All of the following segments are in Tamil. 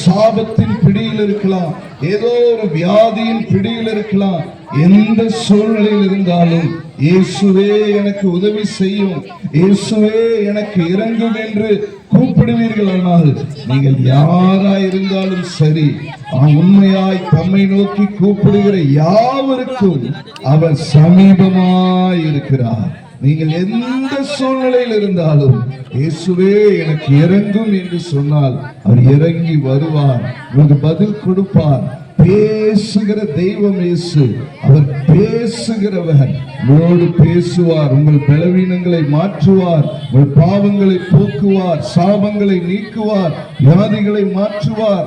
சாபத்தின் பிடியில் இருக்கலாம், ஏதோ ஒரு வியாதியின் பிடியில் இருக்கலாம். எந்த சூழ்நிலையில் இருந்தாலும் இயேசுவே எனக்கு உதவி செய்யும், இயேசுவே எனக்கு இறங்கும் என்று கூப்பிடுவீர்கள். ஆனால் நீங்கள் யாராய் இருந்தாலும் சரி, உண்மையாய் தம்மை நோக்கி கூப்பிடுகிற யாவருக்கும் அவர் சமீபமாய் இருக்கிறார். நீங்கள் எந்த சூழ்நிலையில் இருந்தாலும் இயேசுவே எனக்கு இறங்கும் என்று சொன்னால் அவர் இறங்கி வருவார், உங்களுக்கு பதில் கொடுப்பார். பேசுகிற தெய்வம் இயேசு. அவர் பேசுகிறவர், உங்களோடு பேசுவார். உங்கள் பலவீனங்களை மாற்றுவார், உங்கள் பாவங்களை போக்குவார், சாபங்களை நீக்குவார், வியாதிகளை மாற்றுவார்.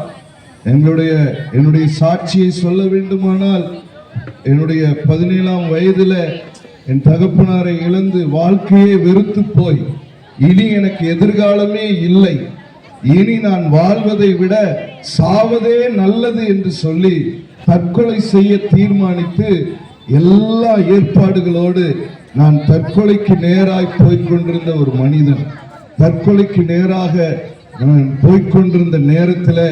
என்னுடைய சாட்சியை சொல்ல வேண்டுமானால், என்னுடைய 17ஆம் வயதுல என் தகப்பனாரை இழந்து வாழ்க்கையே வெறுத்து போய், இனி எனக்கு எதிர்காலமே இல்லை, இனி நான் வாழ்வதை விட சாவதே நல்லது என்று சொல்லி தற்கொலை செய்ய தீர்மானித்து எல்லா ஏற்பாடுகளோடு நான் தற்கொலைக்கு நேராய் போய்கொண்டிருந்த ஒரு மனிதன். தற்கொலைக்கு நேராக நான் போய்கொண்டிருந்த நேரத்தில்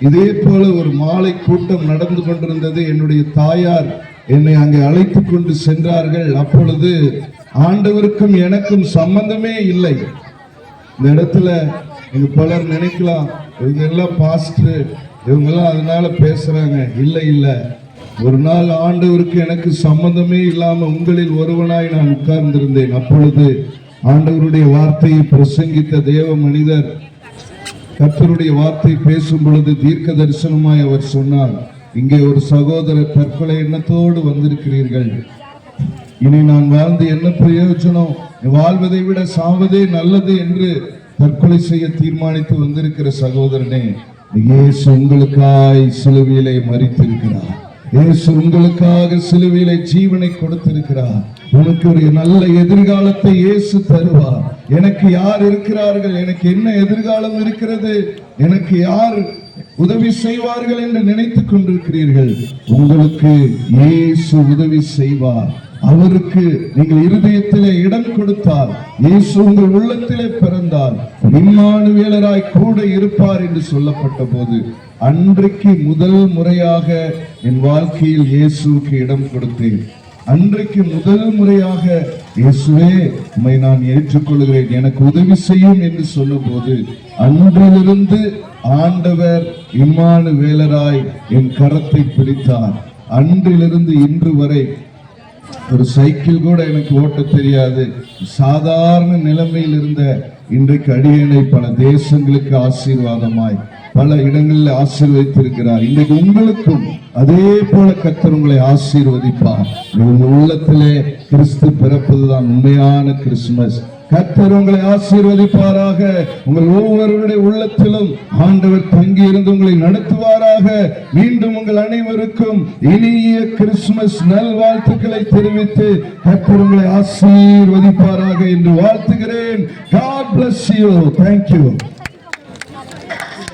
இதே போல ஒரு மாலை கூட்டம் நடந்து கொண்டிருந்தது. என்னுடைய தாயார் என்னை அங்கே அழைத்து கொண்டு சென்றார்கள். அப்பொழுது ஆண்டவருக்கும் எனக்கும் சம்பந்தமே இல்லை. இந்த இடத்துல இங்க பலர் நினைக்கலாம், இவங்க எல்லாம் பாஸ்டர், இவங்கெல்லாம் அதனால பேசுறாங்க. இல்லை இல்லை, ஒரு நாள் ஆண்டவருக்கு எனக்கு சம்பந்தமே இல்லாம உங்களில் ஒருவனாய் நான் உட்கார்ந்திருந்தேன். அப்பொழுது ஆண்டவருடைய வார்த்தையை பிரசங்கித்த தேவ மனிதர் கர்த்தருடைய வார்த்தை பேசும் பொழுது தீர்க்க தரிசனமாய் அவர் சொன்னார், இங்கே ஒரு சகோதரர் தற்கொலை எண்ணத்தோடு வந்திருக்கிறீர்கள், இனி நான் வாழ்ந்து என்ன பிரயோஜனம், வாழ்வதை விட சாவதே நல்லது என்று தற்கொலை செய்ய தீர்மானித்து வந்திருக்கிற சகோதரனே, இயேசு உங்களுக்காய் சிலுவையிலே மரித்திருக்கிறார். இயேசு உங்களுக்காக சிலுவையிலே ஜீவனை கொடுத்திருக்கிறார். உனக்கு ஒரு நல்ல எதிர்காலத்தை இயேசு தருவார். எனக்கு யார் இருக்கிறார்கள், எனக்கு என்ன எதிர்காலம் இருக்கிறது, எனக்கு யார் உதவி செய்வார்கள் என்று நினைத்துக் கொண்டிருக்கிறீர்கள். உங்களுக்கு இயேசு உதவி செய்வார். அவருக்கு நீங்கள் இருதயத்திலே இடம் கொடுத்தால், இயேசு உங்கள் உள்ளத்திலே பிறந்தால், இம்மானுவேலராய் கூட இருப்பார் என்று சொல்லப்பட்ட போது, அன்றைக்கு முதல் முறையாக என் வாழ்க்கையில் இயேசுவுக்கு இடம் கொடுத்தேன். அன்றைக்கு முதல் முறையாக இயேசுவே உம்மை நான் ஏற்றுக்கொள்கிறேன், எனக்கு உதவி செய்யும் என்று சொன்ன போது, அன்றிலிருந்து ஆண்டவர் இம்மானுவேலராய் என் கரத்தை பிடித்தார். அன்றிலிருந்து இன்று வரை ஒரு சைக்கிள் கூட எனக்கு ஓட்ட தெரியாது. சாதாரண நிலைமையில் இருந்த இன்றைக்கு அடியேனை பல தேசங்களுக்கு ஆசீர்வாதமாய் பல இடங்களில் ஆசீர்வதித்திருக்கிறார். இன்றைக்கு உங்களுக்கும் அதே போல கர்த்தர் உங்களை ஆசீர்வதிப்பார். உங்கள் உள்ளத்திலே கிறிஸ்து பிறப்பதுதான் உண்மையான கிறிஸ்துமஸ். கர்த்தர் உங்களை ஆசீர்வதிப்பாராக. உங்கள் ஒவ்வொருவருடைய உள்ளத்திலும் ஆண்டவர் தங்கி இருந்து உங்களை நடத்துவாராக. மீண்டும் உங்கள் அனைவருக்கும் இனிய கிறிஸ்துமஸ் நல்வாழ்த்துக்களை தெரிவித்து கர்த்தர் உங்களை ஆசீர்வதிப்பாராக என்று வாழ்த்துகிறேன். God bless you. Thank you.